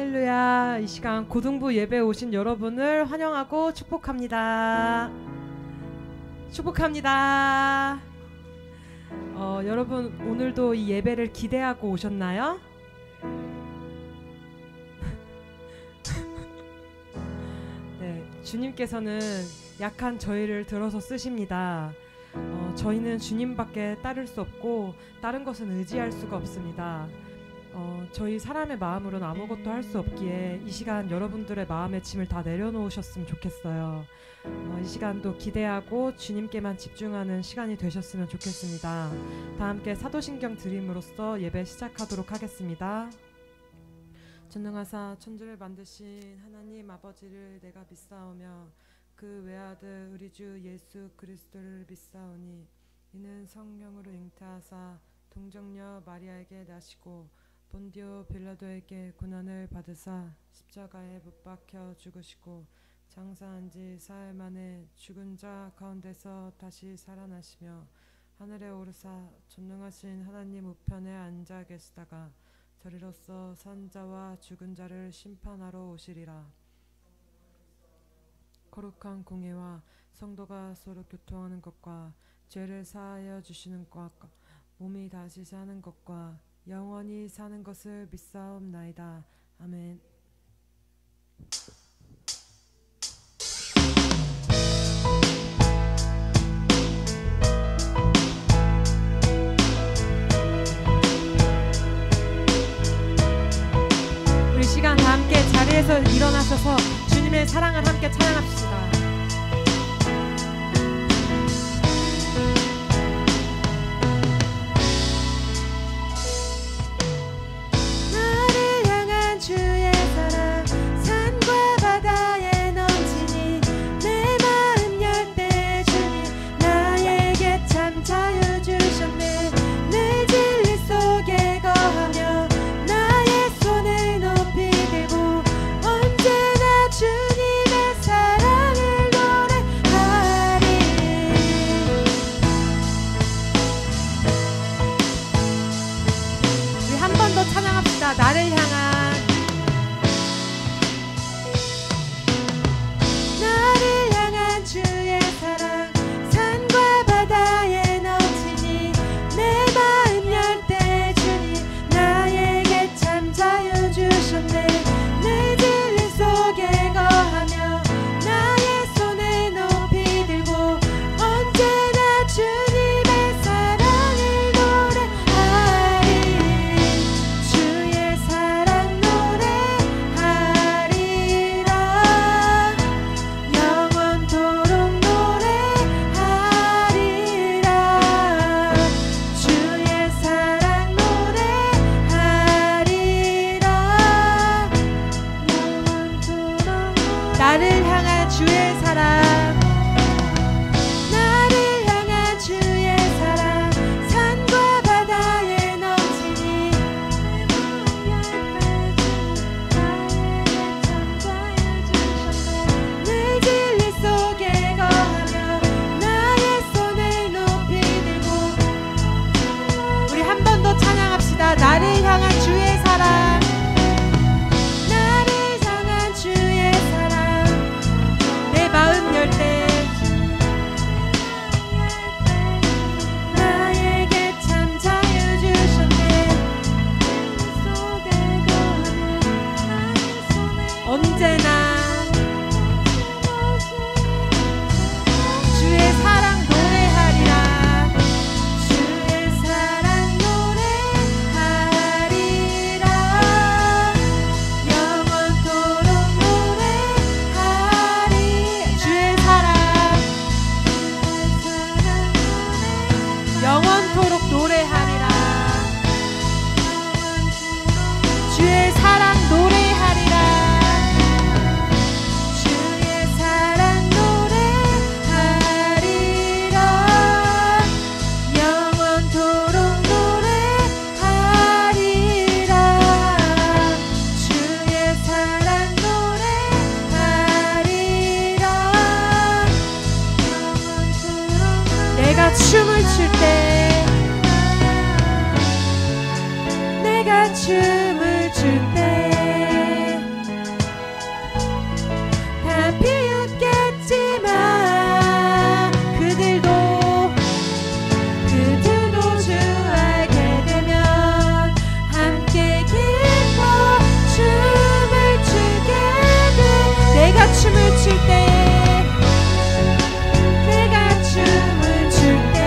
할렐루야. 이 시간 고등부 예배에 오신 여러분을 환영하고 축복합니다. 축복합니다. 여러분 오늘도 이 예배를 기대하고 오셨나요? 네, 주님께서는 약한 저희를 들어서 쓰십니다. 저희는 주님밖에 따를 수 없고 다른 것은 의지할 수가 없습니다. 저희 사람의 마음으로는 아무것도 할 수 없기에 이 시간 여러분들의 마음의 짐을 다 내려놓으셨으면 좋겠어요. 이 시간도 기대하고 주님께만 집중하는 시간이 되셨으면 좋겠습니다. 다 함께 사도신경 드림으로써 예배 시작하도록 하겠습니다. 전능하사 천지를 만드신 하나님 아버지를 내가 믿사오며 그 외아들 우리 주 예수 그리스도를 믿사오니 이는 성령으로 잉태하사 동정녀 마리아에게 나시고 본디오 빌라도에게 고난을 받으사 십자가에 못 박혀 죽으시고 장사한 지 사흘 만에 죽은 자 가운데서 다시 살아나시며 하늘에 오르사 전능하신 하나님 우편에 앉아 계시다가 저리로서 산 자와 죽은 자를 심판하러 오시리라. 거룩한 공예와 성도가 서로 교통하는 것과 죄를 사하여 주시는 것과 몸이 다시 사는 것과 영원히 사는 것을 믿사옵나이다. 아멘. 우리 시간 다 함께 자리에서 일어나셔서 주님의 사랑을 함께 찬양합시다. 나를 향한 주의 사랑 산과 바다에 넘치니 내 마음 열 때 주님 나에게 참 자유 주셨네. 내 진리 속에 거하며 나의 손에 높이 들고 언제나 주님의 사랑을 노래하리. 주의 사랑 노래하리라. 영원토록 노래하리라. 주의 사랑 노래하리라. 영원토록 나를 향한 주의 사랑 나를 향한 주의 사랑 산과 바다에 넘치니 내 진리 속에 거하며 나의 손을 높이 들고 우리 한 번 더 찬양합시다. 나를 향한 주의 사랑 나를 향한 주의 사랑 내 마음 열 때 나에게 참 자유 주셨네. 언제나 주의 사랑 노래하리라. 주의 사랑 노래하리라. 영원토록 노래하리. 주의 사랑 영원토록 노래하리라. 주의 사랑 노래하리라. 주의 사랑 노래하리라. 영원토록 노래하리라. 주의 사랑 노래하리라. 내가 춤을 출 때 내가 춤을 출 때 출 때 내가 춤을 출 때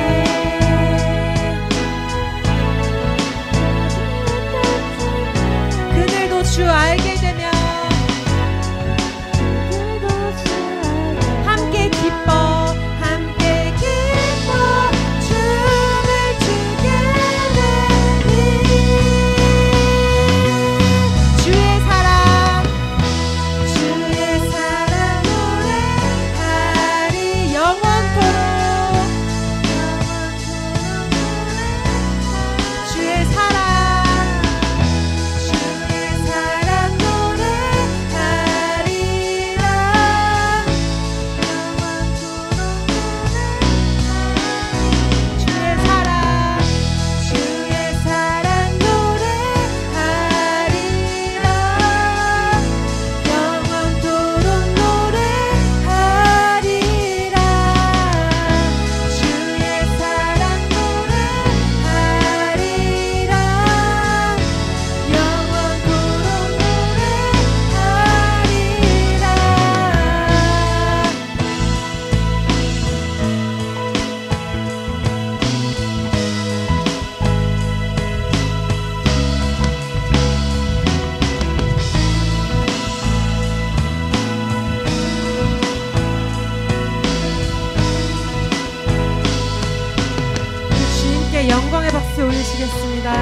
그들도 주 알게 되면 함께 기뻐 함께 기뻐 춤을 추게 되니 주의 사랑 노래하리 영원토록 주의 사랑 영광의 박수 올리시겠습니다.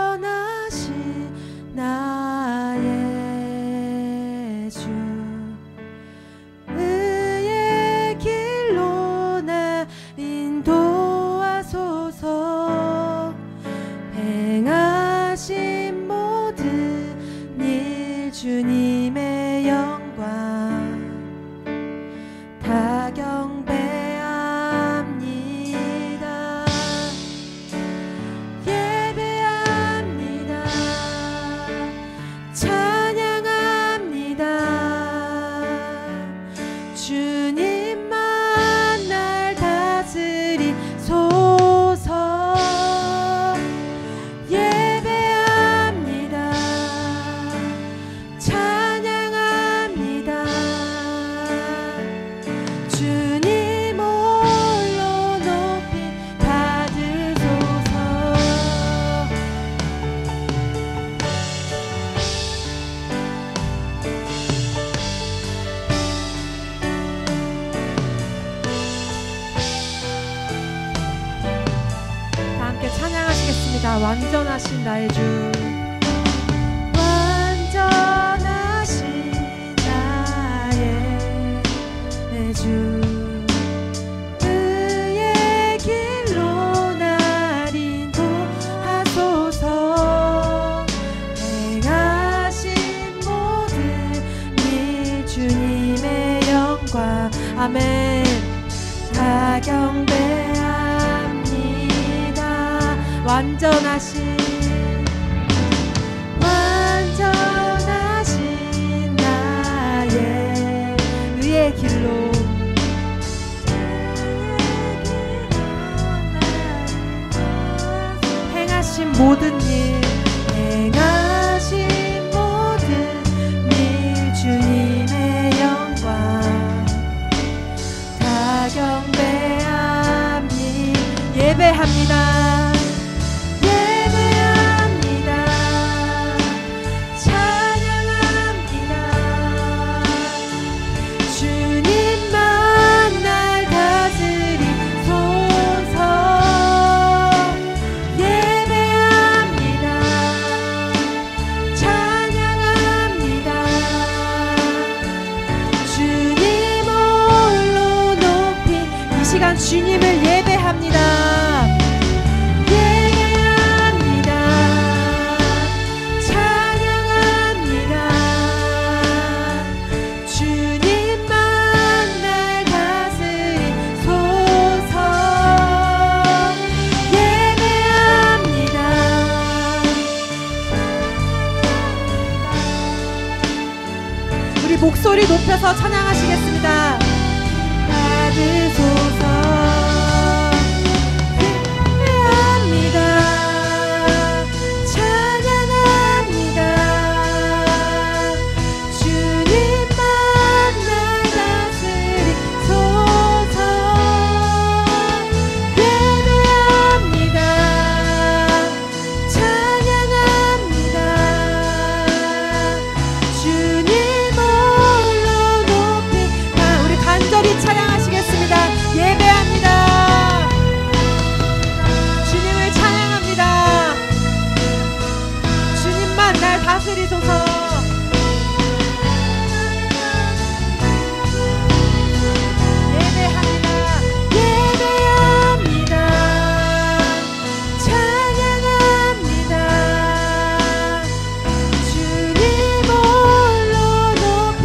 완전하신 나의 의의 길로 나 인도하소서. 행하신 모든 일 주님의 영광 다 경배합니다. 예배합니다. 주님만 날 다스리소서. 예배합니다. 찬양합니다. 주님 홀로 높이 받으소서. 찬양하시겠습니다. 완전하신 나의 주. 완전하신 나의 주. 의의 길로 날 인도하소서. 행하신 모든 일 주님의 영광 아멘. 다 경배합니다. 완전하신 나의 의의 길로 행하신 모든 일 주님의 영광 다 경배합니다. 예배합니다. 주님을 예배합니다. 예배합니다. 찬양합니다. 주님만 날 다스리소서. 예배합니다. 찬양하시겠습니다. 받으소서. 예배합니다. 찬양합니다. 주님만 날 다스리소서. 예배합니다. 찬양합니다. 주님 홀로 높이 우리 간절히 찬양하시겠습니다. 예배합니다. 주님을 찬양합니다. 주님만 날 다스리소서. 예배합니다. 예배합니다. 찬양합니다. 주님 홀로 높임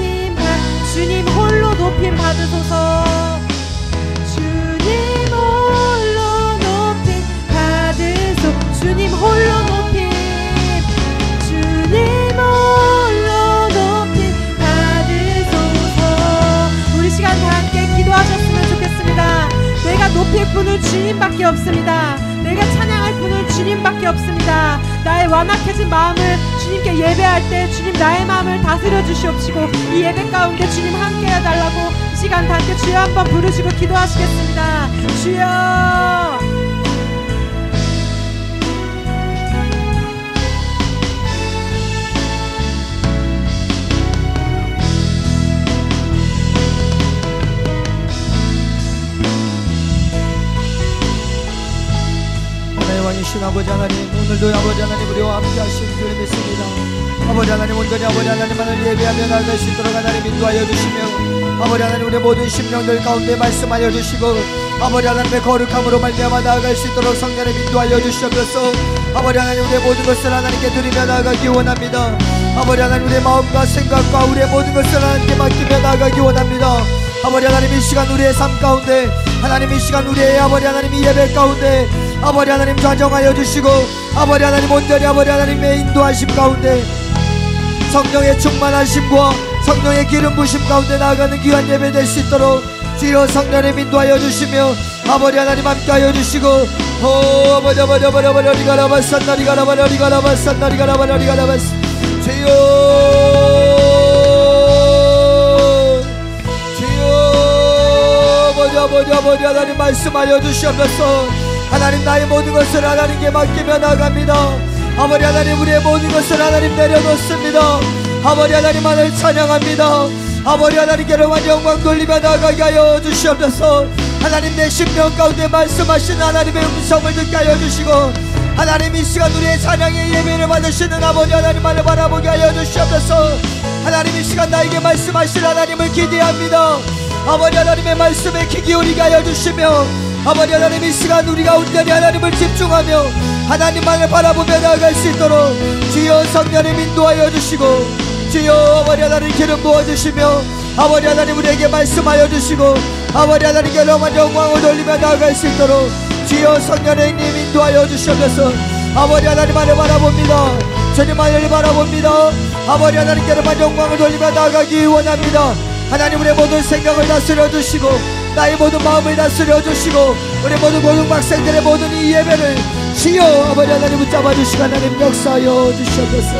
주님 홀로 높임 받으소서. 주님 홀로 높임 받으소. 주님 홀로 높임. 주님 홀로 높임 받으소서. 우리 시간 다 함께 기도하셨으면 좋겠습니다. 내가 높일 분은 주님밖에 없습니다. 내가 찬양할 분은 주님밖에 없습니다. 나의 완악해진 마음을 주님께 예배할 때 주님 나의 마음을 다스려 주시옵시고 이 예배 가운데 주님 함께 해달라고 이 시간 다 함께 주여 한번 부르시고 기도하시겠습니다. 주여. 하나의 왕이신 아버지 하나님, 오늘도 아버지 하나님 우리와 함께 하신 줄 믿습니다. 아버지 하나님 온전히 아버지 하나님만을 예배하며 나아갈 수 있도록 하나님 인도하여 주시며 아버지 하나님 우리의 모든 심령들 가운데 말씀하여 주시고 아버지 하나님의 거룩함으로 말미암아 나아갈 수 있도록 성령님 인도하여 주시옵소서. 아버지 하나님 우리의 모든 것을 하나님께 드리며 나아가기 원합니다. 아버지 하나님 우리의 마음과 생각과 우리의 모든 것을 하나님께 맡기며 나아가기 원합니다. 아버지 하나님 이 시간 우리의 삶 가운데 하나님 이 시간 우리의 아버지 하나님 이 예배 가운데 아버지 하나님 좌정하여 주시고 아버지 하나님 온전히 아버지 하나님의 인도하심 가운데 성령의 충만하심과 성령의 기름 부심 가운데 나아가는 귀한 예배 될 수 있도록 주여 성령님 인도하여 주시며 아버지 하나님 함께하여 주시고 아버지 리가라바산나리가라바라리가라바산나리가라바라리가라바스 주여 아버지 하나님 말씀하여 주시옵소서. 하나님 나의 모든 것을 하나님께 맡기며 나갑니다. 아버지 하나님 우리의 모든 것을 하나님 내려놓습니다. 아버지 하나님만을 찬양합니다. 아버지 하나님께로만 영광 돌리며 나가게 하여 주시옵소서. 하나님 내 심령 가운데 말씀하시는 하나님의 음성을 듣게 하여 주시고 하나님 이 시간 우리의 찬양의 예배를 받으시는 아버지 하나님만을 바라보게 하여 주시옵소서. 하나님 이 시간 나에게 말씀하실 하나님을 기대합니다. 아버지 하나님의 말씀에 귀 기울이게 하여 주시며 아버지 하나님 이 시간 우리가 온전히 하나님을 집중하며 하나님만을 바라보며 나아갈 수 있도록 주여 성령님 인도하여 주시고 주여 아버지 하나님 기름 부어주시며 아버지 하나님 우리에게 말씀하여 주시고 아버지 하나님께로만 영광을 돌리며 나아갈 수 있도록 주여 성령님 인도하여 주시옵소서. 아버지 하나님만을 바라봅니다. 주님만을 바라봅니다. 아버지 하나님께로만 영광을 돌리며 나아가기 원합니다. 하나님 우리의 모든 생각을 다스려 주시고 나의 모든 마음을 다스려 주시고 우리 모든 고등 학생들의 모든 이 예배를 주여 아버지 하나님 붙잡아 주시고 하나님 역사하여 주시옵소서.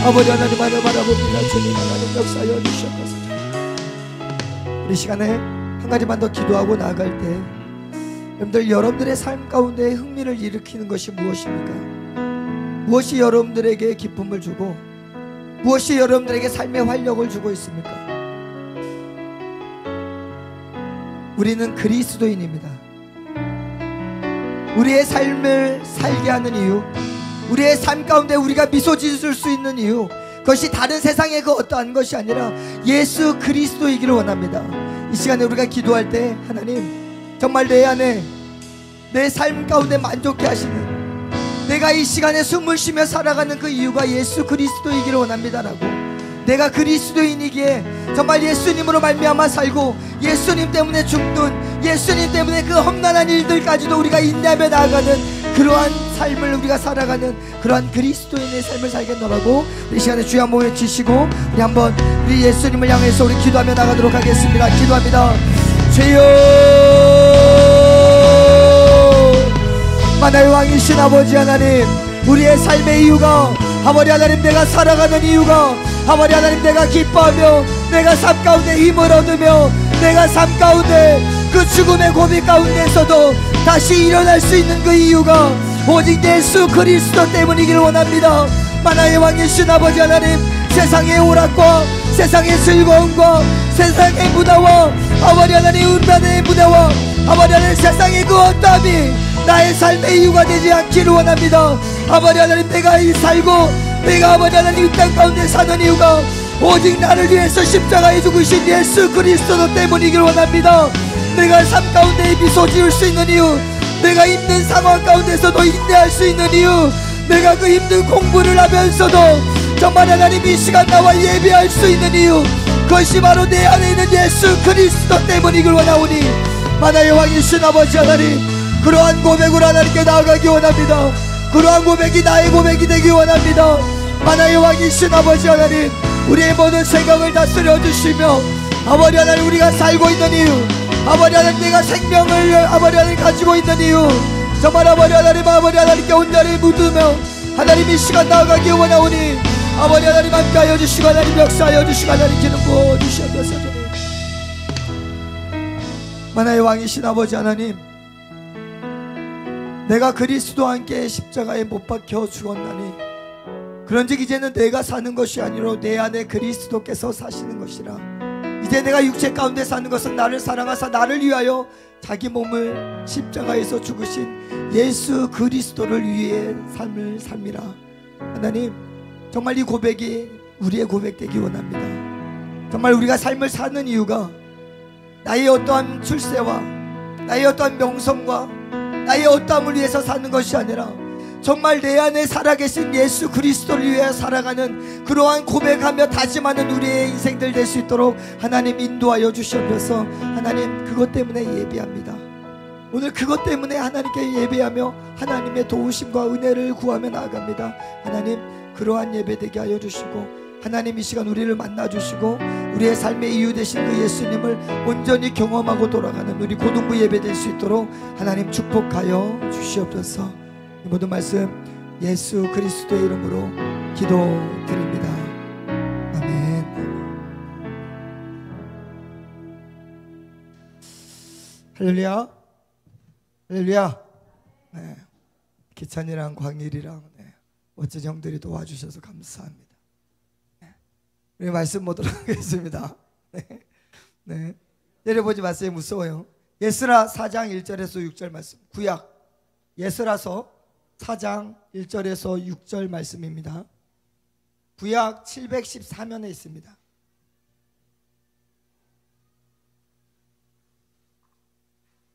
아버지 하나님만을 바라봅니다. 주님 하나님 역사하여 주시옵소서. 우리 시간에 한 가지만 더 기도하고 나아갈 때 여러분들의 삶 가운데 흥미를 일으키는 것이 무엇입니까? 무엇이 여러분들에게 기쁨을 주고 무엇이 여러분들에게 삶의 활력을 주고 있습니까? 우리는 그리스도인입니다. 우리의 삶을 살게 하는 이유, 우리의 삶 가운데 우리가 미소 지을 수 있는 이유, 그것이 다른 세상의 그 어떠한 것이 아니라 예수 그리스도이기를 원합니다. 이 시간에 우리가 기도할 때 하나님 정말 내 안에 내 삶 가운데 만족해 하시는, 내가 이 시간에 숨을 쉬며 살아가는 그 이유가 예수 그리스도이기를 원합니다라고, 내가 그리스도인이기에 정말 예수님으로 말미암아 살고 예수님 때문에 죽는, 예수님 때문에 그 험난한 일들까지도 우리가 인내하며 나아가는 그러한 삶을 우리가 살아가는 그러한 그리스도인의 삶을 살겠노라고 이 시간에 주여 한번 외치시고 우리 한번 우리 예수님을 향해서 우리 기도하며 나가도록 하겠습니다. 기도합니다. 주여, 만화의 왕이신 아버지 하나님, 우리의 삶의 이유가 아버지 하나님, 내가 살아가는 이유가 아버지 하나님, 내가 기뻐하며 내가 삶 가운데 힘을 얻으며 내가 삶 가운데 그 죽음의 고비 가운데서도 다시 일어날 수 있는 그 이유가 오직 예수 그리스도 때문이길 원합니다. 만화의 왕이신 아버지 하나님, 세상의 오락과 세상의 즐거움과 세상의 문화와 아버지 하나님 음란의 문화와 아버지 하나님 세상의 그 어떠함이 나의 삶의 이유가 되지 않기를 원합니다. 아버지 하나님, 내가 이 살고 내가 아버지 하나님 이 땅 가운데 사는 이유가 오직 나를 위해서 십자가에 죽으신 예수 그리스도 때문이길 원합니다. 내가 삶 가운데 미소 지을 수 있는 이유, 내가 힘든 상황 가운데서도 인내할 수 있는 이유, 내가 그 힘든 공부를 하면서도 정말 하나님 이 시간 나와 예배할 수 있는 이유, 그것이 바로 내 안에 있는 예수 그리스도 때문이길 원하오니 만화의 왕이신 아버지 하나님, 그러한 고백으로 하나님께 나아가기 원합니다. 그러한 고백이 나의 고백이 되기 원합니다. 만화의 왕이신 아버지 하나님, 우리의 모든 생각을 다스려 주시며 아버지 하나님, 우리가 살고 있는 이유, 아버지 하나님, 내가 생명을 아버지 하나님 가지고 있는 이유, 정말 아버지 하나님께 온전히 묻으며 하나님 이 시간 나아가기 원하오니 아버지 하나님 함께하여 주시고 하나님 역사하여 주시고 하나님 기름 부어 주시옵소서. 만화의 왕이신 아버지 하나님, 내가 그리스도와 함께 십자가에 못 박혀 죽었나니 그런즉 이제는 내가 사는 것이 아니라 내 안에 그리스도께서 사시는 것이라. 이제 내가 육체 가운데 사는 것은 나를 사랑하사 나를 위하여 자기 몸을 십자가에서 죽으신 예수 그리스도를 위해 삶을 삽니다. 하나님, 정말 이 고백이 우리의 고백되기 원합니다. 정말 우리가 삶을 사는 이유가 나의 어떠한 출세와 나의 어떠한 명성과 나의 어떠함을 위해서 사는 것이 아니라 정말 내 안에 살아계신 예수 그리스도를 위해 살아가는 그러한 고백하며 다짐하는 우리의 인생들 될 수 있도록 하나님 인도하여 주시옵소서. 하나님, 그것 때문에 예배합니다. 오늘 그것 때문에 하나님께 예배하며 하나님의 도우심과 은혜를 구하며 나아갑니다. 하나님, 그러한 예배 되게 하여 주시고 하나님 이 시간 우리를 만나주시고 우리의 삶의 이유 되신 그 예수님을 온전히 경험하고 돌아가는 우리 고등부 예배 될 수 있도록 하나님 축복하여 주시옵소서. 이 모든 말씀 예수 그리스도의 이름으로 기도드립니다. 아멘. 할렐루야, 할렐루야. 네. 기찬이랑 광일이랑 멋진 형들이 도와주셔서 감사합니다. 우리 말씀 보도록 하겠습니다. 네. 내려보지 마세요. 무서워요. 예스라 4장 1절에서 6절 말씀, 구약 예스라서 4장 1절에서 6절 말씀입니다. 구약 714면에 있습니다.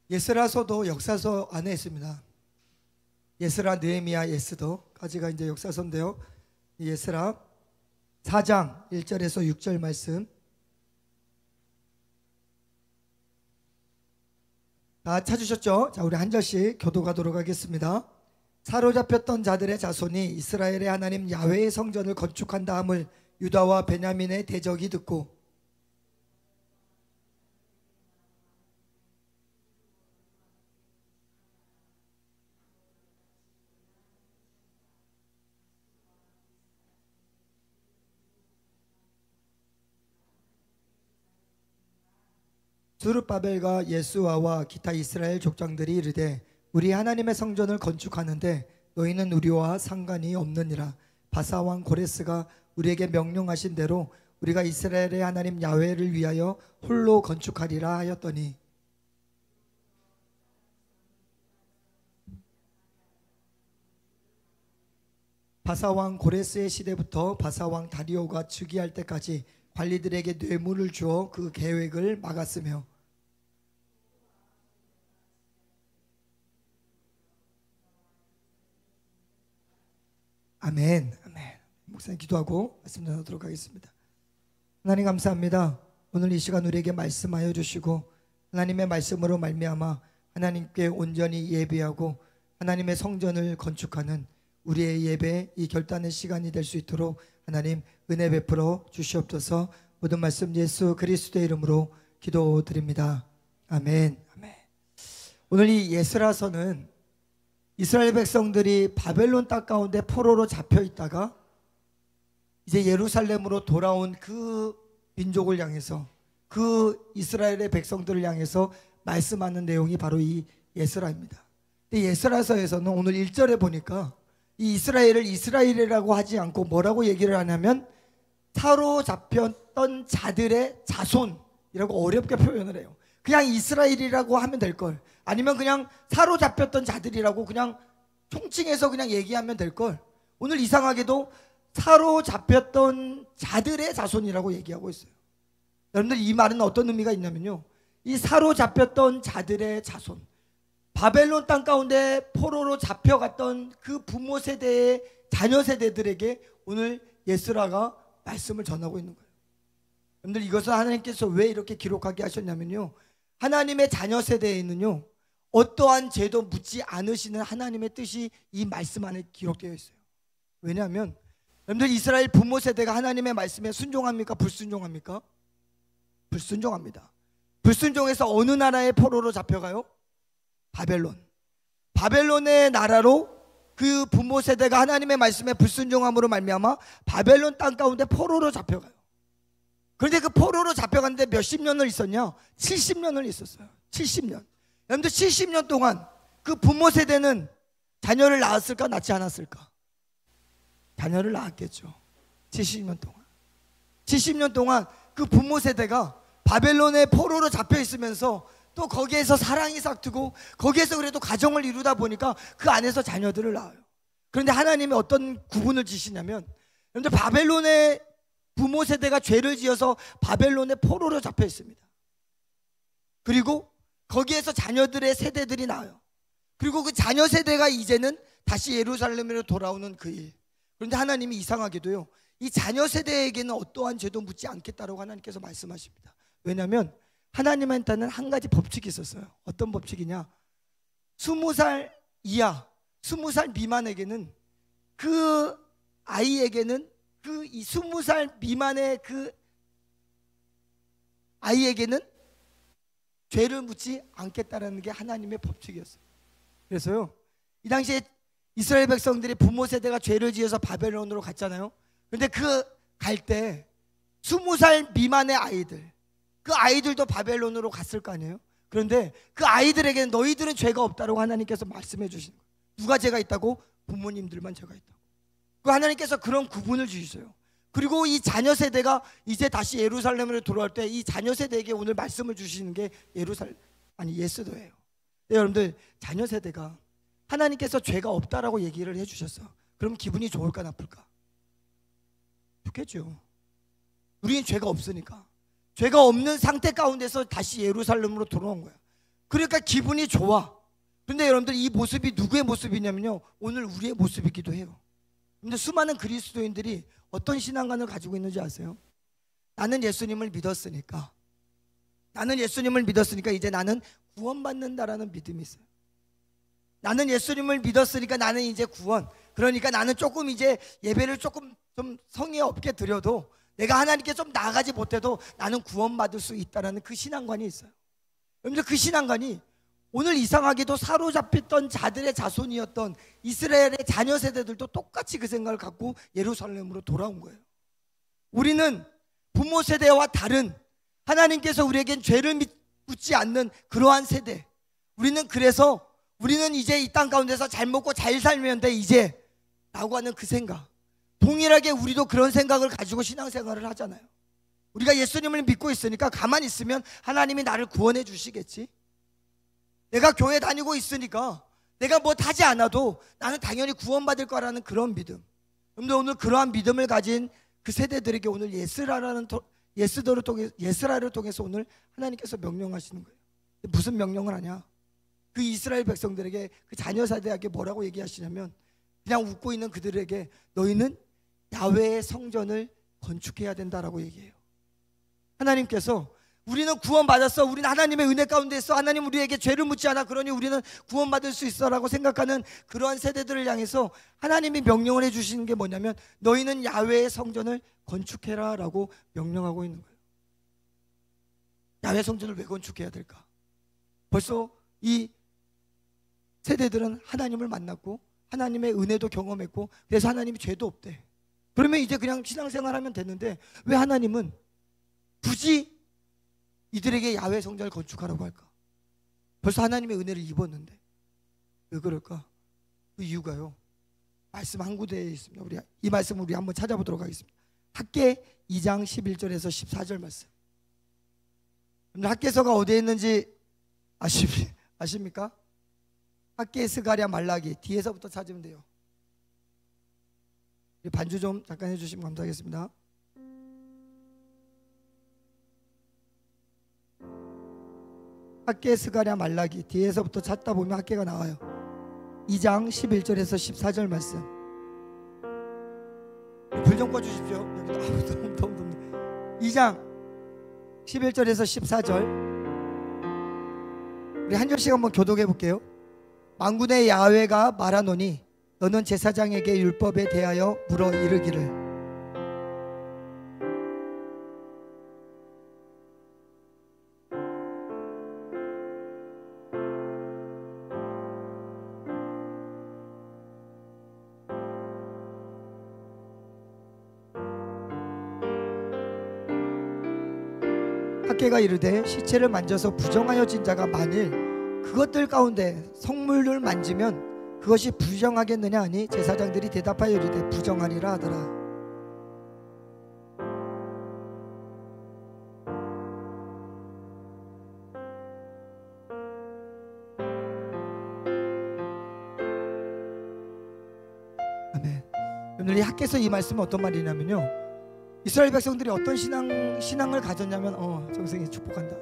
예스라서도 역사서 안에 있습니다. 예스라, 느헤미야, 예스더까지가 이제 역사서인데요. 예스라 4장 1절에서 6절 말씀, 다 찾으셨죠? 자, 우리 한 절씩 교도가도록 하겠습니다. 사로잡혔던 자들의 자손이 이스라엘의 하나님 야훼의 성전을 건축한 다음을 유다와 베냐민의 대적이 듣고 스룹바벨과 예수아와 기타 이스라엘 족장들이 이르되 우리 하나님의 성전을 건축하는데 너희는 우리와 상관이 없느니라. 바사 왕 고레스가 우리에게 명령하신 대로 우리가 이스라엘의 하나님 야훼를 위하여 홀로 건축하리라 하였더니 바사 왕 고레스의 시대부터 바사 왕 다리오가 즉위할 때까지 관리들에게 뇌물을 주어 그 계획을 막았으며 아멘. 아멘. 목사님 기도하고 말씀 나누도록 하겠습니다. 하나님 감사합니다. 오늘 이 시간 우리에게 말씀하여 주시고 하나님의 말씀으로 말미암아 하나님께 온전히 예배하고 하나님의 성전을 건축하는 우리의 예배 이 결단의 시간이 될 수 있도록 하나님 은혜 베풀어 주시옵소서. 모든 말씀 예수 그리스도의 이름으로 기도드립니다. 아멘. 아멘. 오늘 이 예스라서는 이스라엘 백성들이 바벨론 땅 가운데 포로로 잡혀 있다가 이제 예루살렘으로 돌아온 그 민족을 향해서, 그 이스라엘의 백성들을 향해서 말씀하는 내용이 바로 이 예스라입니다. 근데 예스라서에서는 오늘 1절에 보니까 이 이스라엘을 이스라엘이라고 하지 않고 뭐라고 얘기를 하냐면 사로잡혔던 자들의 자손이라고 어렵게 표현을 해요. 그냥 이스라엘이라고 하면 될 걸, 아니면 그냥 사로잡혔던 자들이라고 그냥 총칭해서 그냥 얘기하면 될 걸, 오늘 이상하게도 사로잡혔던 자들의 자손이라고 얘기하고 있어요. 여러분들 이 말은 어떤 의미가 있냐면요, 이 사로잡혔던 자들의 자손, 바벨론 땅 가운데 포로로 잡혀갔던 그 부모 세대의 자녀 세대들에게 오늘 예스라가 말씀을 전하고 있는 거예요. 여러분들 이것을 하나님께서 왜 이렇게 기록하게 하셨냐면요, 하나님의 자녀 세대에는요 어떠한 죄도 묻지 않으시는 하나님의 뜻이 이 말씀 안에 기록되어 있어요. 왜냐하면 여러분들 이스라엘 부모 세대가 하나님의 말씀에 순종합니까? 불순종합니까? 불순종합니다. 불순종해서 어느 나라의 포로로 잡혀가요? 바벨론. 바벨론의 나라로 그 부모 세대가 하나님의 말씀에 불순종함으로 말미암아 바벨론 땅 가운데 포로로 잡혀가요. 그런데 그 포로로 잡혀갔는데 몇십 년을 있었냐? 70년을 있었어요. 70년. 여러분들 70년 동안 그 부모 세대는 자녀를 낳았을까? 낳지 않았을까? 자녀를 낳았겠죠. 70년 동안. 70년 동안 그 부모 세대가 바벨론의 포로로 잡혀 있으면서 또 거기에서 사랑이 싹트고 거기에서 그래도 가정을 이루다 보니까 그 안에서 자녀들을 낳아요. 그런데 하나님이 어떤 구분을 지시냐면, 여러분들 바벨론의 부모 세대가 죄를 지어서 바벨론의 포로로 잡혀 있습니다. 그리고 거기에서 자녀들의 세대들이 나와요. 그리고 그 자녀 세대가 이제는 다시 예루살렘으로 돌아오는 그 일. 그런데 하나님이 이상하게도요, 이 자녀 세대에게는 어떠한 죄도 묻지 않겠다라고 하나님께서 말씀하십니다. 왜냐하면 하나님한테는 한 가지 법칙이 있었어요. 어떤 법칙이냐? 20살 이하, 20살 미만에게는 그 아이에게는 그 이 20살 미만의 그 아이에게는 죄를 묻지 않겠다라는 게 하나님의 법칙이었어요. 그래서요, 이 당시에 이스라엘 백성들이 부모 세대가 죄를 지어서 바벨론으로 갔잖아요. 근데 그 갈 때 20살 미만의 아이들, 그 아이들도 바벨론으로 갔을 거 아니에요. 그런데 그 아이들에게는 너희들은 죄가 없다고 하나님께서 말씀해 주시는 거예요. 누가 죄가 있다고? 부모님들만 죄가 있다고. 그 하나님께서 그런 구분을 주셨어요. 그리고 이 자녀 세대가 이제 다시 예루살렘으로 돌아올 때 이 자녀 세대에게 오늘 말씀을 주시는 게 예스도예요. 네, 여러분들 자녀 세대가 하나님께서 죄가 없다라고 얘기를 해주셨어. 그럼 기분이 좋을까 나쁠까? 좋겠죠. 우리는 죄가 없으니까. 죄가 없는 상태 가운데서 다시 예루살렘으로 돌아온 거야. 그러니까 기분이 좋아. 그런데 여러분들 이 모습이 누구의 모습이냐면요, 오늘 우리의 모습이기도 해요. 근데 수많은 그리스도인들이 어떤 신앙관을 가지고 있는지 아세요? 나는 예수님을 믿었으니까, 이제 나는 구원받는다라는 믿음이 있어요. 나는 예수님을 믿었으니까 나는 이제 구원, 그러니까 나는 조금 이제 예배를 조금 좀 성의 없게 드려도, 내가 하나님께 좀 나아가지 못해도 나는 구원받을 수 있다라는 그 신앙관이 있어요. 여러분들 그 신앙관이 오늘 이상하게도 사로잡혔던 자들의 자손이었던 이스라엘의 자녀 세대들도 똑같이 그 생각을 갖고 예루살렘으로 돌아온 거예요. 우리는 부모 세대와 다른, 하나님께서 우리에겐 죄를 묻지 않는 그러한 세대. 우리는 이제 이 땅 가운데서 잘 먹고 잘 살면 돼 이제 라고 하는 그 생각. 동일하게 우리도 그런 생각을 가지고 신앙생활을 하잖아요. 우리가 예수님을 믿고 있으니까 가만히 있으면 하나님이 나를 구원해 주시겠지. 내가 교회 다니고 있으니까 내가 뭐 하지 않아도 나는 당연히 구원받을 거라는 그런 믿음. 그런데 오늘 그러한 믿음을 가진 그 세대들에게 오늘 예스라를 통해서 오늘 하나님께서 명령하시는 거예요. 무슨 명령을 하냐? 그 이스라엘 백성들에게, 그 자녀 세대에게 뭐라고 얘기하시냐면, 그냥 웃고 있는 그들에게 너희는 야훼의 성전을 건축해야 된다라고 얘기해요. 하나님께서 우리는 구원받았어, 우리는 하나님의 은혜 가운데 있어, 하나님 우리에게 죄를 묻지 않아, 그러니 우리는 구원받을 수 있어 라고 생각하는 그러한 세대들을 향해서 하나님이 명령을 해주시는 게 뭐냐면 너희는 야훼의 성전을 건축해라 라고 명령하고 있는 거예요. 야훼 성전을 왜 건축해야 될까? 벌써 이 세대들은 하나님을 만났고 하나님의 은혜도 경험했고 그래서 하나님이 죄도 없대. 그러면 이제 그냥 신앙생활하면 되는데 왜 하나님은 굳이 이들에게 야훼 성전을 건축하라고 할까? 벌써 하나님의 은혜를 입었는데 왜 그럴까? 그 이유가요, 말씀 한 구대에 있습니다. 우리 이 말씀을 우리 한번 찾아보도록 하겠습니다. 학개 2장 11절에서 14절 말씀. 학개서가 어디에 있는지 아십니까? 학개, 스가랴, 말라기 뒤에서부터 찾으면 돼요. 반주 좀 잠깐 해주시면 감사하겠습니다. 학개, 스가랴, 말라기 뒤에서부터 찾다 보면 학개가 나와요. 2장 11절에서 14절 말씀. 불 좀 꺼주십시오. 여기 너무 2장 11절에서 14절 우리 한 절씩 한번 교독해 볼게요. 만군의 야훼가 말하노니 너는 제사장에게 율법에 대하여 물어 이르기를 학개가 이르되 시체를 만져서 부정하여진 자가 만일 그것들 가운데 성물을 만지면 그것이 부정하겠느냐 하니 제사장들이 대답하여 이르되 부정하리라 하더라. 아멘. 오늘 이 학개서 이 말씀은 어떤 말이냐면요, 이스라엘 백성들이 어떤 신앙을 가졌냐면 정승이 축복한다.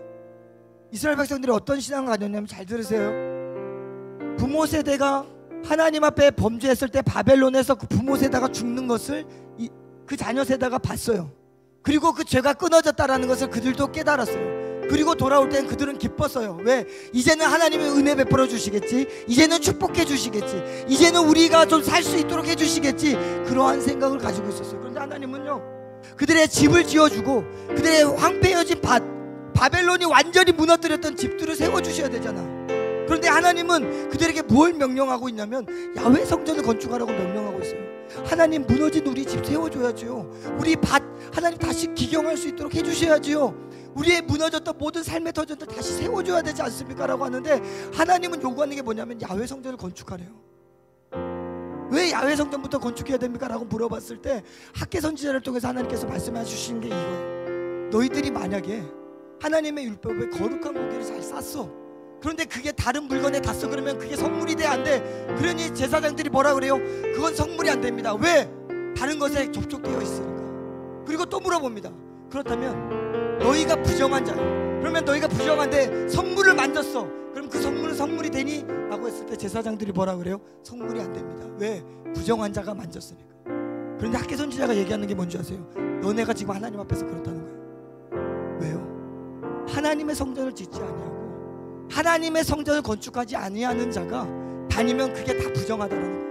이스라엘 백성들이 어떤 신앙을 가졌냐면 잘 들으세요. 부모 세대가 하나님 앞에 범죄했을 때 바벨론에서 그 부모 세대가 죽는 것을 그 자녀 세대가 봤어요. 그리고 그 죄가 끊어졌다라는 것을 그들도 깨달았어요. 그리고 돌아올 땐 그들은 기뻤어요. 왜? 이제는 하나님의 은혜 베풀어 주시겠지, 이제는 축복해 주시겠지, 이제는 우리가 좀 살 수 있도록 해주시겠지, 그러한 생각을 가지고 있었어요. 그런데 하나님은요, 그들의 집을 지어주고 그들의 황폐해진 바벨론이 완전히 무너뜨렸던 집들을 세워주셔야 되잖아. 그런데 하나님은 그들에게 뭘 명령하고 있냐면 야훼 성전을 건축하라고 명령하고 있어요. 하나님, 무너진 우리 집 세워줘야지요. 우리 밭 하나님 다시 기경할 수 있도록 해주셔야지요. 우리의 무너졌던 모든 삶의 터전들 다시 세워줘야 되지 않습니까? 라고 하는데 하나님은 요구하는 게 뭐냐면 야훼 성전을 건축하래요. 왜 야훼 성전부터 건축해야 됩니까? 라고 물어봤을 때 학개 선지자를 통해서 하나님께서 말씀해 주시는 게 이거예요. 너희들이 만약에 하나님의 율법에 거룩한 고기를 잘 쌌어, 그런데 그게 다른 물건에 닿았어, 그러면 그게 성물이 돼, 안 돼? 그러니 제사장들이 뭐라 그래요? 그건 성물이 안 됩니다. 왜? 다른 것에 접촉되어 있으니까. 그리고 또 물어봅니다. 그렇다면 너희가 부정한 자예요. 그러면 너희가 부정한데 성물을 만졌어, 그럼 그 성물은 성물이 되니? 라고 했을 때 제사장들이 뭐라 그래요? 성물이 안 됩니다. 왜? 부정한 자가 만졌으니까. 그런데 학개 선지자가 얘기하는 게 뭔지 아세요? 너네가 지금 하나님 앞에서 그렇다는 거예요. 왜요? 하나님의 성전을 짓지 아니하고 하나님의 성전을 건축하지 아니하는 자가 다니면 그게 다 부정하다는 거예요.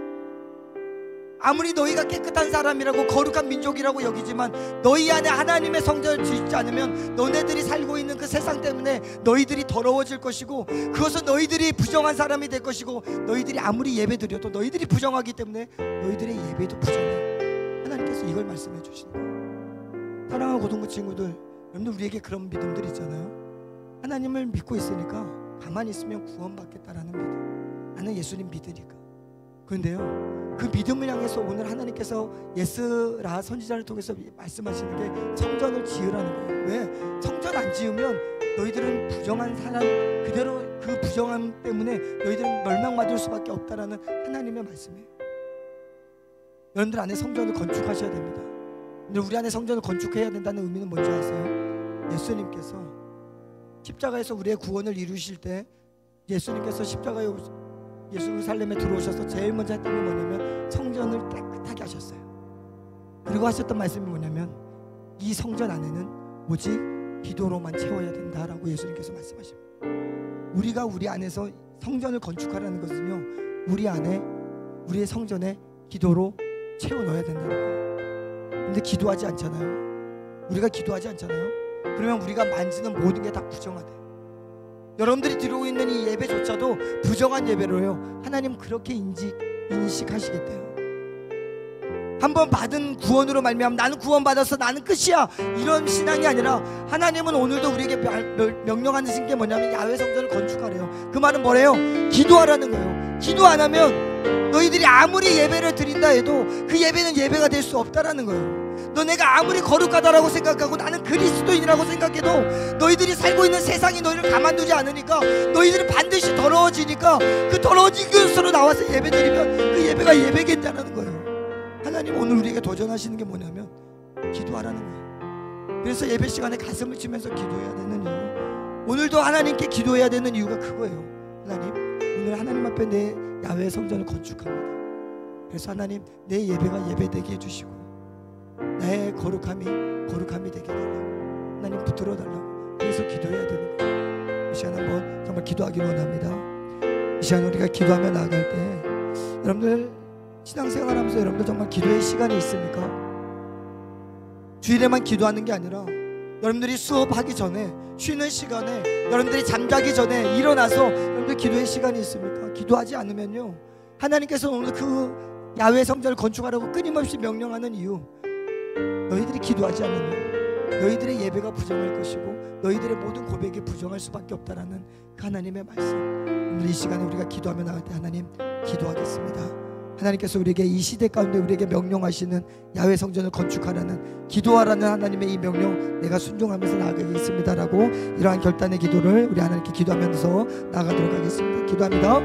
아무리 너희가 깨끗한 사람이라고 거룩한 민족이라고 여기지만 너희 안에 하나님의 성전을 짓지 않으면 너네들이 살고 있는 그 세상 때문에 너희들이 더러워질 것이고, 그것은 너희들이 부정한 사람이 될 것이고, 너희들이 아무리 예배 드려도 너희들이 부정하기 때문에 너희들의 예배도 부정해. 하나님께서 이걸 말씀해 주시는 거예요. 사랑하는 고등부 친구들, 여러분들 우리에게 그런 믿음들 있잖아요. 하나님을 믿고 있으니까 가만히 있으면 구원받겠다라는 믿음. 나는 예수님 믿으니까. 그런데요, 그 믿음을 향해서 오늘 하나님께서 예스라 선지자를 통해서 말씀하시는 게 성전을 지으라는 거예요. 왜? 성전 안 지으면 너희들은 부정한 사람 그대로, 그 부정함 때문에 너희들은 멸망받을 수밖에 없다라는 하나님의 말씀이에요. 여러분들 안에 성전을 건축하셔야 됩니다. 근데 우리 안에 성전을 건축해야 된다는 의미는 뭔지 아세요? 예수님께서 십자가에서 우리의 구원을 이루실 때 예수님께서 십자가에 예루살렘에 들어오셔서 제일 먼저 했던 게 뭐냐면 성전을 깨끗하게 하셨어요. 그리고 하셨던 말씀이 뭐냐면 이 성전 안에는 오직 기도로만 채워야 된다라고 예수님께서 말씀하십니다. 우리가 우리 안에서 성전을 건축하라는 것은요, 우리 안에, 우리의 성전에 기도로 채워 넣어야 된다는 거예요. 근데 기도하지 않잖아요. 우리가 기도하지 않잖아요. 그러면 우리가 만지는 모든 게 다 부정하대요. 여러분들이 들어오고 있는 이 예배조차도 부정한 예배로요, 하나님 그렇게 인식하시겠대요. 한번 받은 구원으로 말미암아 나는 구원받아서 나는 끝이야, 이런 신앙이 아니라 하나님은 오늘도 우리에게 명령하신 게 뭐냐면 야훼 성전을 건축하래요. 그 말은 뭐래요? 기도하라는 거예요. 기도 안 하면 너희들이 아무리 예배를 드린다 해도 그 예배는 예배가 될 수 없다라는 거예요. 너네가 아무리 거룩하다라고 생각하고 나는 그리스도인이라고 생각해도 너희들이 살고 있는 세상이 너희를 가만두지 않으니까 너희들은 반드시 더러워지니까 그 더러워진 것으로 나와서 예배 드리면 그 예배가 예배겠다라는 거예요. 하나님 오늘 우리에게 도전하시는 게 뭐냐면 기도하라는 거예요. 그래서 예배 시간에 가슴을 치면서 기도해야 되는 이유, 오늘도 하나님께 기도해야 되는 이유가 그거예요. 하나님, 오늘 하나님 앞에 내 야훼 성전을 건축합니다. 그래서 하나님, 내 예배가 예배되게 해주시고 나의 거룩함이 되게 해달라고, 하나님 붙들어 달라고. 그래서 기도해야 되는 거예요. 이 시간 한번 정말 기도하기를 원합니다. 이 시간 우리가 기도하며 나아갈 때 여러분들 신앙생활하면서 여러분들 정말 기도의 시간이 있습니까? 주일에만 기도하는 게 아니라 여러분들이 수업하기 전에, 쉬는 시간에, 여러분들이 잠자기 전에 일어나서 여러분들 기도의 시간이 있습니까? 기도하지 않으면요, 하나님께서 오늘 그 야훼 성전을 건축하라고 끊임없이 명령하는 이유, 너희들이 기도하지 않으면 너희들의 예배가 부정할 것이고 너희들의 모든 고백이 부정할 수밖에 없다라는 그 하나님의 말씀. 오늘 이 시간에 우리가 기도하며 나갈 때 하나님 기도하겠습니다. 하나님께서 우리에게 이 시대 가운데 우리에게 명령하시는 야훼 성전을 건축하라는, 기도하라는 하나님의 이 명령 내가 순종하면서 나아가겠습니다라고 이러한 결단의 기도를 우리 하나님께 기도하면서 나아가도록 하겠습니다. 기도합니다.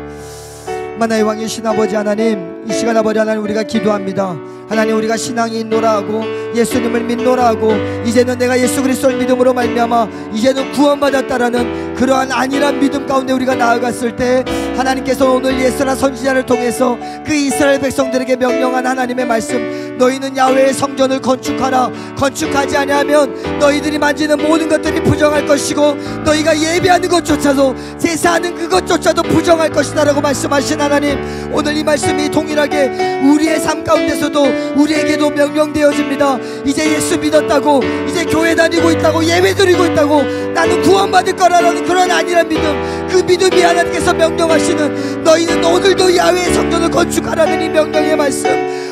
만나의 왕이신 아버지 하나님, 이 시간 아버지 하나님 우리가 기도합니다. 하나님, 우리가 신앙이 있노라 하고 예수님을 믿노라 하고 이제는 내가 예수 그리스도를 믿음으로 말미암아 이제는 구원받았다라는 그러한 안일한 믿음 가운데 우리가 나아갔을 때 하나님께서 오늘 예수나 선지자를 통해서 그 이스라엘 백성들에게 명령한 하나님의 말씀, 너희는 야훼의 성전을 건축하라. 건축하지 아니하면 너희들이 만지는 모든 것들이 부정할 것이고 너희가 예배하는 것조차도, 제사하는 그것조차도 부정할 것이다 라고 말씀하신 하나님, 오늘 이 말씀이 동일하게 우리의 삶 가운데서도 우리에게도 명령되어집니다. 이제 예수 믿었다고, 이제 교회 다니고 있다고, 예배 드리고 있다고, 나는 구원받을 거라는 그런 안일한 믿음, 그 믿음이 하나님께서 명령하시는 너희는 오늘도 야훼의 성전을 건축하라는 이 명령의 말씀,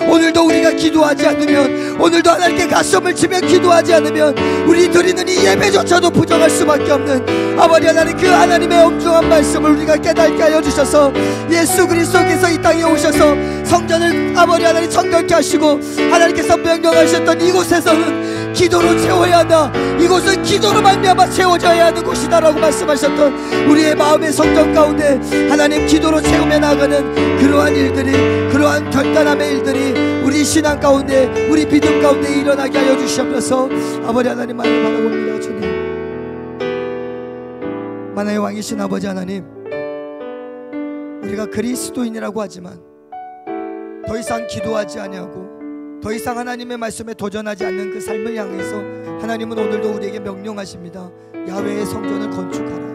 오늘도 우리가 기도하지 않으면, 오늘도 하나님께 가슴을 치며 기도하지 않으면 우리 드리는 이 예배조차도 부정할 수밖에 없는 아버지 하나님, 그 하나님의 엄중한 말씀을 우리가 깨닫게 하여 주셔서 예수 그리스도께서 이 땅에 오셔서 성전을 아버지 하나님 정결케 하시고 하나님께서 명령하셨던 이곳에서는 기도로 채워야 한다, 이곳은 기도로 말미암아 채워져야 하는 곳이다라고 말씀하셨던 우리의 마음의 성전 가운데 하나님 기도로 채우며 나가는 그러한 일들이, 그러한 결단함의 일들이 우리 신앙 가운데, 우리 믿음 가운데 일어나게 하여 주시옵소서. 아버지 하나님만을 바라봅니다. 주님, 만화의 왕이신 아버지 하나님, 우리가 그리스도인이라고 하지만 더 이상 기도하지 아니하고 더 이상 하나님의 말씀에 도전하지 않는 그 삶을 향해서 하나님은 오늘도 우리에게 명령하십니다. 야훼의 성전을 건축하라.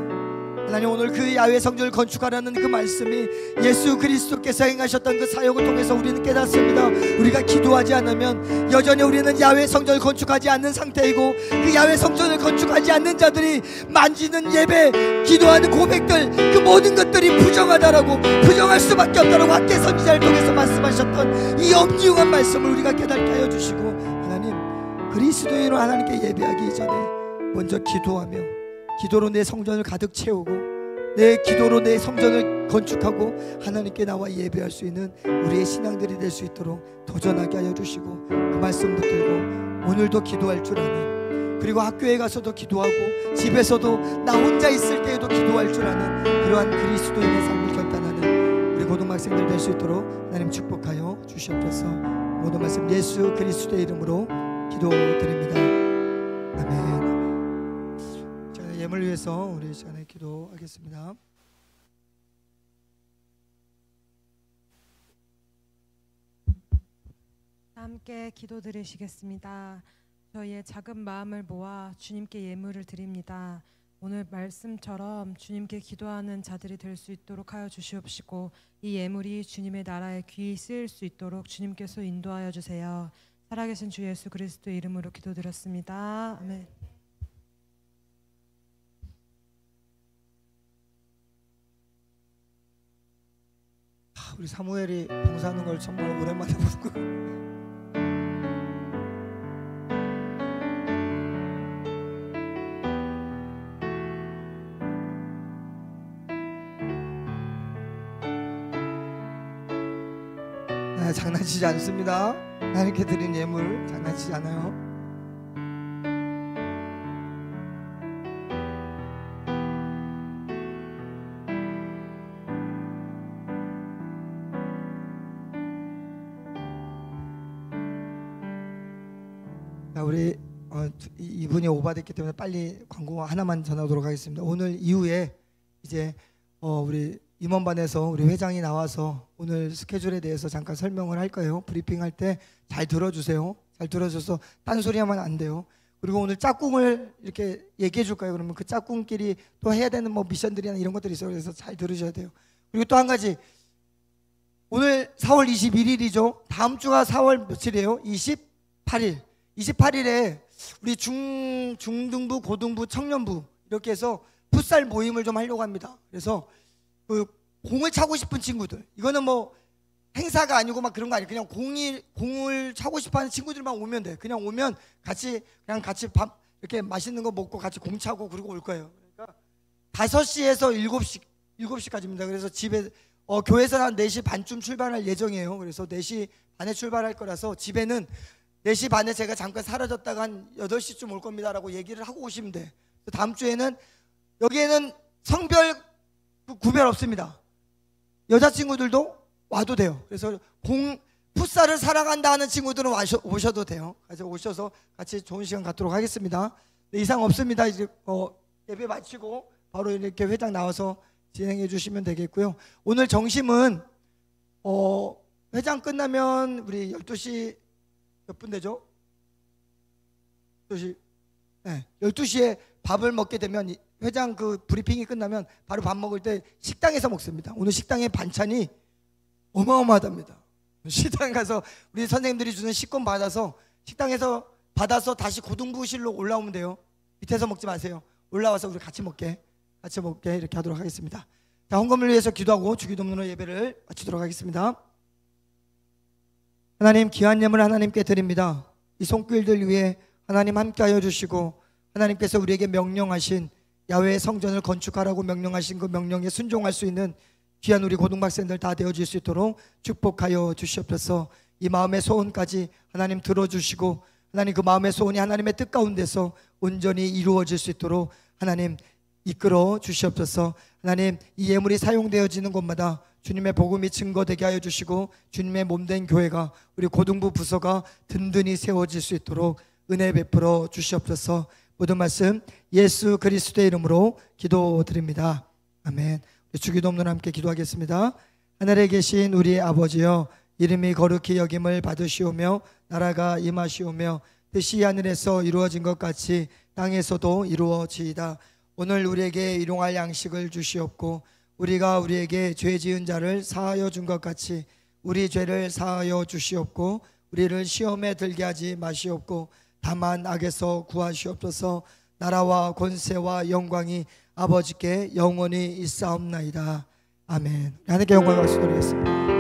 하나님, 오늘 그 야훼 성전을 건축하라는 그 말씀이 예수 그리스도께서 행하셨던 그 사역을 통해서 우리는 깨닫습니다. 우리가 기도하지 않으면 여전히 우리는 야훼 성전을 건축하지 않는 상태이고 그 야훼 성전을 건축하지 않는 자들이 만지는 예배, 기도하는 고백들, 그 모든 것들이 부정하다라고, 부정할 수밖에 없다라고 학계 선지자를 통해서 말씀하셨던 이 엄중한 말씀을 우리가 깨닫게 하여 주시고, 하나님, 그리스도인으로 하나님께 예배하기 이전에 먼저 기도하며 기도로 내 성전을 가득 채우고 내 기도로 내 성전을 건축하고 하나님께 나와 예배할 수 있는 우리의 신앙들이 될 수 있도록 도전하게 하여 주시고, 그 말씀 붙들고 오늘도 기도할 줄 아는, 그리고 학교에 가서도 기도하고 집에서도 나 혼자 있을 때에도 기도할 줄 아는 그러한 그리스도인의 삶을 결단하는 우리 고등학생들 될 수 있도록 하나님 축복하여 주시옵소서. 모든 말씀 예수 그리스도의 이름으로 기도드립니다. 아멘. 예물 위해서 우리 시간에 기도하겠습니다. 함께 기도드리시겠습니다. 저희의 작은 마음을 모아 주님께 예물을 드립니다. 오늘 말씀처럼 주님께 기도하는 자들이 될 수 있도록 하여 주시옵시고 이 예물이 주님의 나라에 귀히 쓰일 수 있도록 주님께서 인도하여 주세요. 살아계신 주 예수 그리스도의 이름으로 기도드렸습니다. 아멘. 우리 사무엘이 봉사하는 걸 정말 오랜만에 보고 장난치지 않습니다. 하나님께 드린 예물 장난치지 않아요. 자, 우리 이분이 오바됐기 때문에 빨리 광고 하나만 전하도록 하겠습니다. 오늘 이후에 이제 우리 임원반에서 우리 회장이 나와서 오늘 스케줄에 대해서 잠깐 설명을 할 거예요. 브리핑할 때 잘 들어주세요. 잘 들어줘서 딴소리 하면 안 돼요. 그리고 오늘 짝꿍을 이렇게 얘기해 줄 거예요. 그러면 그 짝꿍끼리 또 해야 되는 뭐 미션들이나 이런 것들이 있어요. 그래서 잘 들으셔야 돼요. 그리고 또 한 가지, 오늘 4월 21일이죠. 다음 주가 4월 며칠이에요? 28일. 28일에 우리 중등부, 고등부, 청년부 이렇게 해서 풋살 모임을 좀 하려고 합니다. 그래서 그 공을 차고 싶은 친구들, 이거는 뭐 행사가 아니고 막 그런 거 아니에요. 그냥 공을 차고 싶어하는 친구들만 오면 돼. 그냥 오면 같이 밥 이렇게 맛있는 거 먹고 같이 공 차고 그러고 올 거예요. 그러니까 5시에서 7시까지입니다. 그래서 집에 교회에서 한 4시 반쯤 출발할 예정이에요. 그래서 4시 반에 출발할 거라서 집에는 4시 반에 제가 잠깐 사라졌다가 한 8시쯤 올 겁니다 라고 얘기를 하고 오시면 돼. 다음 주에는 여기에는 성별 구별 없습니다. 여자친구들도 와도 돼요. 그래서 풋살을 사랑한다 하는 친구들은 오셔도 돼요. 그래서 오셔서 같이 좋은 시간 갖도록 하겠습니다. 네, 이상 없습니다. 이제 예배 마치고 바로 이렇게 회장 나와서 진행해 주시면 되겠고요. 오늘 점심은 회장 끝나면 우리 12시 몇 분 되죠? 12시. 네, 12시에 밥을 먹게 되면 회장 그 브리핑이 끝나면 바로 밥 먹을 때 식당에서 먹습니다. 오늘 식당의 반찬이 어마어마하답니다. 식당 가서 우리 선생님들이 주는 식권 받아서 식당에서 받아서 다시 고등부실로 올라오면 돼요. 밑에서 먹지 마세요. 올라와서 우리 같이 먹게 이렇게 하도록 하겠습니다. 자, 헌금을 위해서 기도하고 주기도문으로 예배를 마치도록 하겠습니다. 하나님, 귀한 예물 하나님께 드립니다. 이 손길들 위해 하나님 함께하여 주시고 하나님께서 우리에게 명령하신 야훼의 성전을 건축하라고 명령하신 그 명령에 순종할 수 있는 귀한 우리 고등학생들 다 되어질 수 있도록 축복하여 주시옵소서. 이 마음의 소원까지 하나님 들어주시고 하나님 그 마음의 소원이 하나님의 뜻 가운데서 온전히 이루어질 수 있도록 하나님 이끌어 주시옵소서. 하나님, 이 예물이 사용되어지는 곳마다 주님의 복음이 증거되게 하여 주시고 주님의 몸된 교회가 우리 고등부 부서가 든든히 세워질 수 있도록 은혜 베풀어 주시옵소서. 모든 말씀 예수 그리스도의 이름으로 기도드립니다. 아멘. 주기도문으로 함께 기도하겠습니다. 하늘에 계신 우리 아버지여, 이름이 거룩히 여김을 받으시오며 나라가 임하시오며 뜻이 하늘에서 이루어진 것 같이 땅에서도 이루어지이다. 오늘 우리에게 일용할 양식을 주시옵고 우리가 우리에게 죄 지은 자를 사하여 준 것 같이 우리 죄를 사하여 주시옵고 우리를 시험에 들게 하지 마시옵고 다만 악에서 구하시옵소서. 나라와 권세와 영광이 아버지께 영원히 있사옵나이다. 아멘. 하나님께 영광을 박수 드리겠습니다.